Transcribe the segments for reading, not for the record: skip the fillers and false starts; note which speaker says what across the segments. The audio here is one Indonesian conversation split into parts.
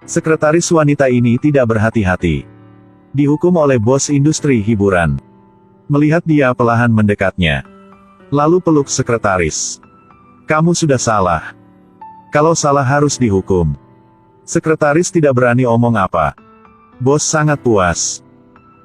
Speaker 1: Sekretaris wanita ini tidak berhati-hati. Dihukum oleh bos industri hiburan. Melihat dia perlahan mendekatnya. Lalu peluk sekretaris. Kamu sudah salah. Kalau salah harus dihukum. Sekretaris tidak berani omong apa. Bos sangat puas.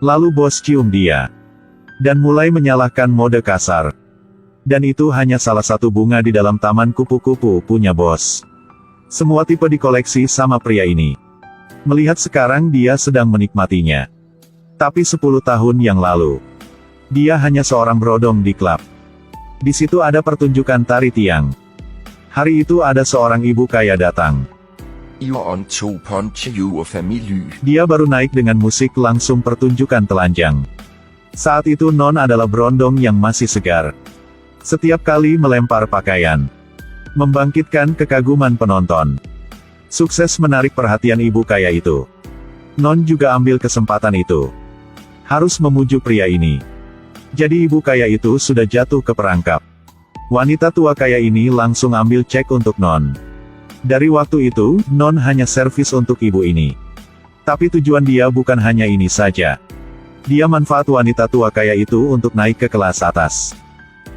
Speaker 1: Lalu bos cium dia. Dan mulai menyalahkan mode kasar. Dan itu hanya salah satu bunga di dalam taman kupu-kupu punya bos. Semua tipe dikoleksi sama pria ini. Melihat sekarang dia sedang menikmatinya. Tapi 10 tahun yang lalu, dia hanya seorang brodong di klub. Di situ ada pertunjukan tari tiang. Hari itu ada seorang ibu kaya datang. Dia baru naik dengan musik langsung pertunjukan telanjang. Saat itu Non adalah brondong yang masih segar. Setiap kali melempar pakaian, membangkitkan kekaguman penonton. Sukses menarik perhatian ibu kaya itu. Non juga ambil kesempatan itu. Harus memuju pria ini. Jadi ibu kaya itu sudah jatuh ke perangkap. Wanita tua kaya ini langsung ambil cek untuk Non. Dari waktu itu, Non hanya servis untuk ibu ini. Tapi tujuan dia bukan hanya ini saja. Dia manfaat wanita tua kaya itu untuk naik ke kelas atas.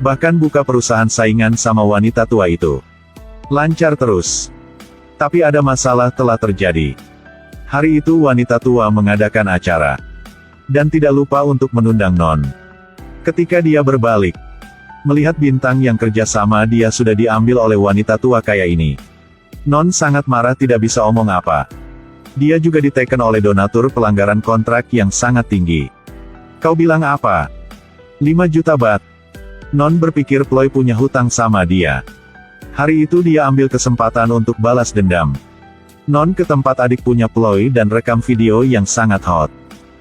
Speaker 1: Bahkan buka perusahaan saingan sama wanita tua itu. Lancar terus. Tapi ada masalah telah terjadi. Hari itu wanita tua mengadakan acara. Dan tidak lupa untuk menundang Non. Ketika dia berbalik, melihat bintang yang kerja sama dia sudah diambil oleh wanita tua kaya ini. Non sangat marah tidak bisa omong apa. Dia juga diteken oleh donatur pelanggaran kontrak yang sangat tinggi. Kau bilang apa? 5 juta baht. Non berpikir Ploy punya hutang sama dia. Hari itu dia ambil kesempatan untuk balas dendam. Non ke tempat adik punya Ploy dan rekam video yang sangat hot.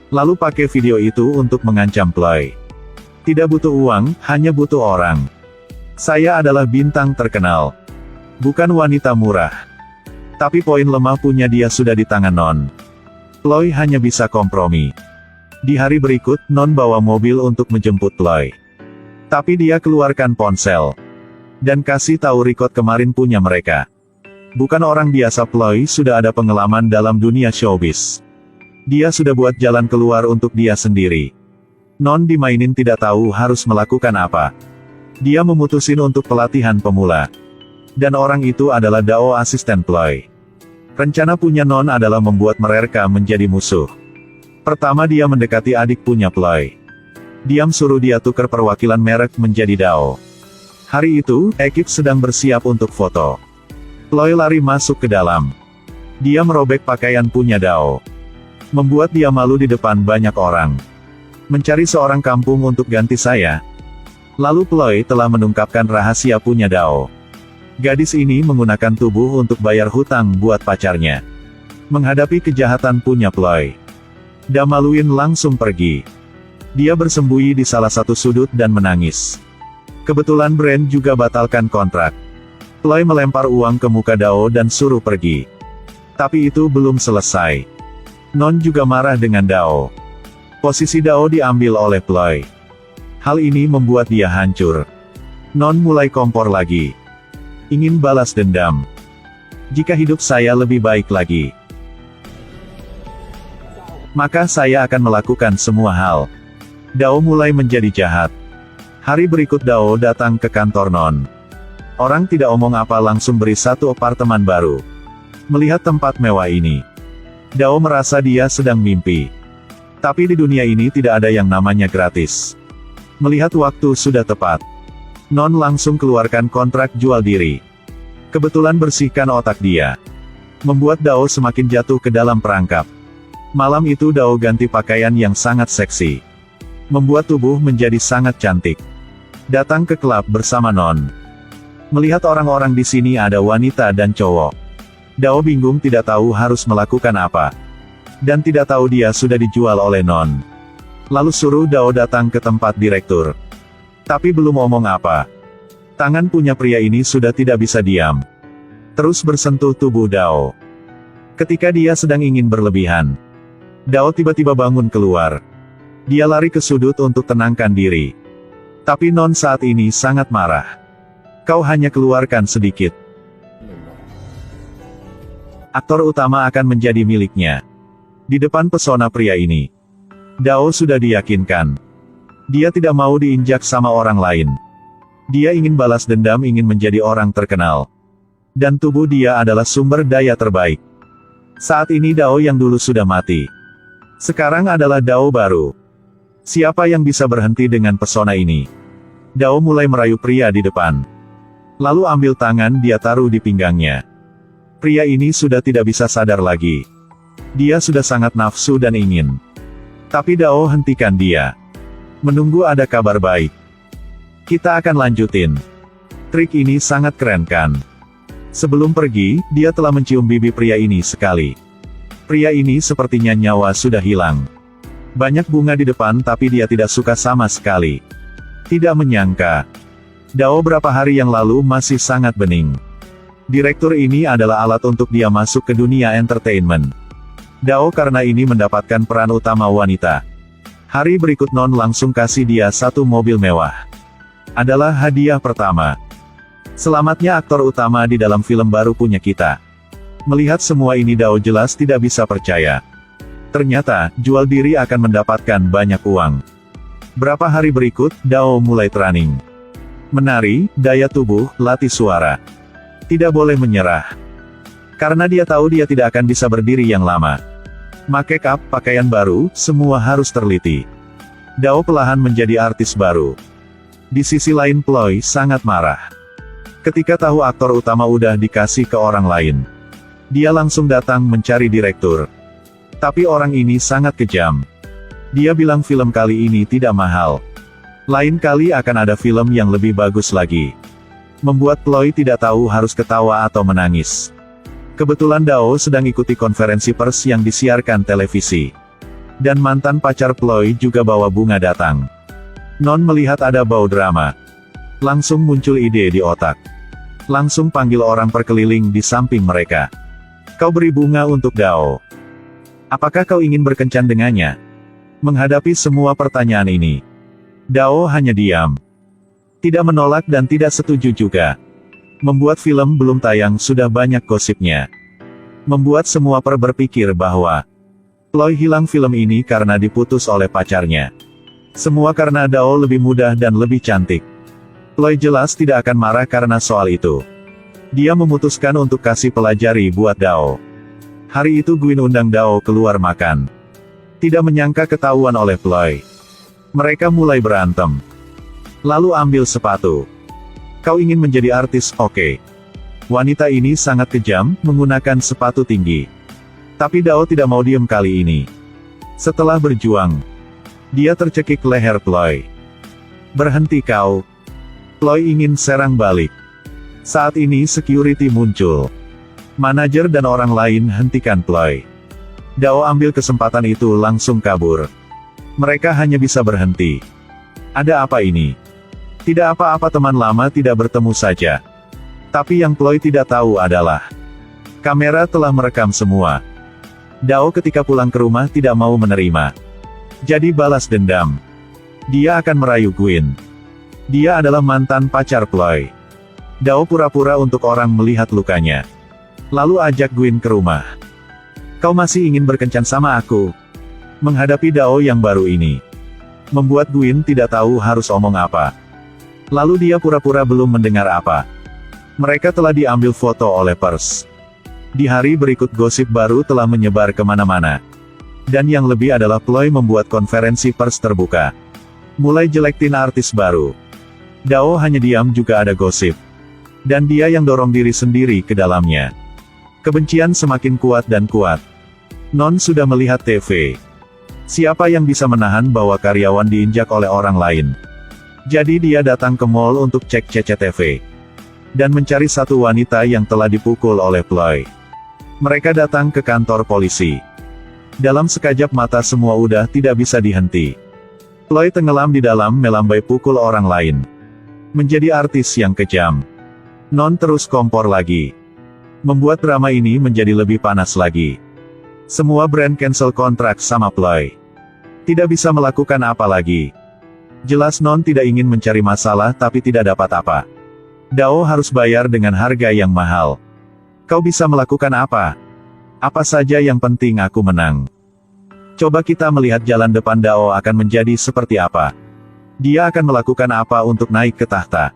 Speaker 1: Lalu pakai video itu untuk mengancam Ploy. Tidak butuh uang, hanya butuh orang. Saya adalah bintang terkenal. Bukan wanita murah. Tapi poin lemah punya dia sudah di tangan Non. Ploy hanya bisa kompromi. Di hari berikut, Non bawa mobil untuk menjemput Ploy. Tapi dia keluarkan ponsel. Dan kasih tahu record kemarin punya mereka. Bukan orang biasa Ploy sudah ada pengalaman dalam dunia showbiz. Dia sudah buat jalan keluar untuk dia sendiri. Non dimainin tidak tahu harus melakukan apa. Dia memutusin untuk pelatihan pemula. Dan orang itu adalah Dao asisten Ploy. Rencana punya Non adalah membuat mereka menjadi musuh. Pertama dia mendekati adik punya Ploy. Diam suruh dia tukar perwakilan merek menjadi Dao. Hari itu, ekip sedang bersiap untuk foto. Ploy lari masuk ke dalam. Dia merobek pakaian punya Dao. Membuat dia malu di depan banyak orang. Mencari seorang kampung untuk ganti saya. Lalu Ploy telah mengungkapkan rahasia punya Dao. Gadis ini menggunakan tubuh untuk bayar hutang buat pacarnya. Menghadapi kejahatan punya Ploy, Damaluin langsung pergi. Dia bersembunyi di salah satu sudut dan menangis. Kebetulan brand juga batalkan kontrak. Ploy melempar uang ke muka Dao dan suruh pergi. Tapi itu belum selesai. Non juga marah dengan Dao. Posisi Dao diambil oleh Ploy. Hal ini membuat dia hancur. Non mulai kompor lagi. Ingin balas dendam. Jika hidup saya lebih baik lagi, maka saya akan melakukan semua hal. Dao mulai menjadi jahat. Hari berikut Dao datang ke kantor Non. Orang tidak omong apa langsung beri satu apartemen baru. Melihat tempat mewah ini, Dao merasa dia sedang mimpi. Tapi di dunia ini tidak ada yang namanya gratis. Melihat waktu sudah tepat, Non langsung keluarkan kontrak jual diri. Kebetulan bersihkan otak dia. Membuat Dao semakin jatuh ke dalam perangkap. Malam itu Dao ganti pakaian yang sangat seksi. Membuat tubuh menjadi sangat cantik. Datang ke klub bersama Non. Melihat orang-orang di sini ada wanita dan cowok. Dao bingung tidak tahu harus melakukan apa. Dan tidak tahu dia sudah dijual oleh Non. Lalu suruh Dao datang ke tempat direktur. Tapi belum omong apa. Tangan punya pria ini sudah tidak bisa diam. Terus bersentuh tubuh Dao. Ketika dia sedang ingin berlebihan, Dao tiba-tiba bangun keluar. Dia lari ke sudut untuk tenangkan diri. Tapi Non saat ini sangat marah. Kau hanya keluarkan sedikit. Aktor utama akan menjadi miliknya. Di depan pesona pria ini, Dao sudah diyakinkan. Dia tidak mau diinjak sama orang lain. Dia ingin balas dendam, ingin menjadi orang terkenal. Dan tubuh dia adalah sumber daya terbaik. Saat ini Dao yang dulu sudah mati. Sekarang adalah Dao baru. Siapa yang bisa berhenti dengan pesona ini? Dao mulai merayu pria di depan. Lalu ambil tangan dia taruh di pinggangnya. Pria ini sudah tidak bisa sadar lagi. Dia sudah sangat nafsu dan ingin. Tapi Dao hentikan dia. Menunggu ada kabar baik. Kita akan lanjutin. Trik ini sangat keren kan? Sebelum pergi, dia telah mencium bibi pria ini sekali. Pria ini sepertinya nyawa sudah hilang. Banyak bunga di depan tapi dia tidak suka sama sekali. Tidak menyangka. Dao berapa hari yang lalu masih sangat bening. Direktur ini adalah alat untuk dia masuk ke dunia entertainment. Dao karena ini mendapatkan peran utama wanita. Hari berikut Non langsung kasih dia satu mobil mewah. Adalah hadiah pertama. Selamatnya aktor utama di dalam film baru punya kita. Melihat semua ini Dao jelas tidak bisa percaya. Ternyata, jual diri akan mendapatkan banyak uang. Berapa hari berikut, Dao mulai training. Menari, daya tubuh, latih suara. Tidak boleh menyerah. Karena dia tahu dia tidak akan bisa berdiri yang lama. Make up, pakaian baru, semua harus teliti. Dao perlahan menjadi artis baru. Di sisi lain Ploy sangat marah. Ketika tahu aktor utama udah dikasih ke orang lain. Dia langsung datang mencari direktur. Tapi orang ini sangat kejam. Dia bilang film kali ini tidak mahal. Lain kali akan ada film yang lebih bagus lagi. Membuat Ploy tidak tahu harus ketawa atau menangis. Kebetulan Dao sedang ikuti konferensi pers yang disiarkan televisi. Dan mantan pacar Ploy juga bawa bunga datang. Non melihat ada bau drama. Langsung muncul ide di otak. Langsung panggil orang perkeliling di samping mereka. Kau beri bunga untuk Dao. Apakah kau ingin berkencan dengannya? Menghadapi semua pertanyaan ini, Dao hanya diam. Tidak menolak dan tidak setuju juga. Membuat film belum tayang sudah banyak gosipnya. Membuat semua berpikir bahwa Ploy hilang film ini karena diputus oleh pacarnya. Semua karena Dao lebih muda dan lebih cantik. Ploy jelas tidak akan marah karena soal itu. Dia memutuskan untuk kasih pelajari buat Dao. Hari itu Gwyn undang Dao keluar makan. Tidak menyangka ketahuan oleh Ploy. Mereka mulai berantem. Lalu ambil sepatu. Kau ingin menjadi artis, oke. Wanita ini sangat kejam, menggunakan sepatu tinggi. Tapi Dao tidak mau diam kali ini. Setelah berjuang, dia tercekik leher Ploy. Berhenti kau. Ploy ingin serang balik. Saat ini security muncul. Manajer dan orang lain hentikan Ploy. Dao ambil kesempatan itu langsung kabur. Mereka hanya bisa berhenti. Ada apa ini? Tidak apa-apa, teman lama tidak bertemu saja. Tapi yang Ploy tidak tahu adalah kamera telah merekam semua. Dao ketika pulang ke rumah tidak mau menerima. Jadi balas dendam. Dia akan merayu Gwyn. Dia adalah mantan pacar Ploy. Dao pura-pura untuk orang melihat lukanya. Lalu ajak Gwyn ke rumah. Kau masih ingin berkencan sama aku? Menghadapi Dao yang baru ini, membuat Gwyn tidak tahu harus omong apa. Lalu dia pura-pura belum mendengar apa. Mereka telah diambil foto oleh pers. Di hari berikut gosip baru telah menyebar kemana-mana. Dan yang lebih adalah Ploy membuat konferensi pers terbuka. Mulai jelektin artis baru. Dao hanya diam juga ada gosip. Dan dia yang dorong diri sendiri ke dalamnya. Kebencian semakin kuat dan kuat. Non sudah melihat TV. Siapa yang bisa menahan bahwa karyawan diinjak oleh orang lain? Jadi dia datang ke mall untuk cek CCTV. Dan mencari satu wanita yang telah dipukul oleh Ploy. Mereka datang ke kantor polisi. Dalam sekejap mata semua udah tidak bisa dihenti. Ploy tenggelam di dalam melambai pukul orang lain. Menjadi artis yang kejam. Non terus kompor lagi. Membuat drama ini menjadi lebih panas lagi. Semua brand cancel kontrak sama Ploy. Tidak bisa melakukan apa lagi. Jelas Non tidak ingin mencari masalah tapi tidak dapat apa. Dao harus bayar dengan harga yang mahal. Kau bisa melakukan apa? Apa saja yang penting aku menang. Coba kita melihat jalan depan Dao akan menjadi seperti apa. Dia akan melakukan apa untuk naik ke tahta.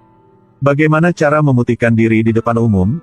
Speaker 1: Bagaimana cara memutihkan diri di depan umum?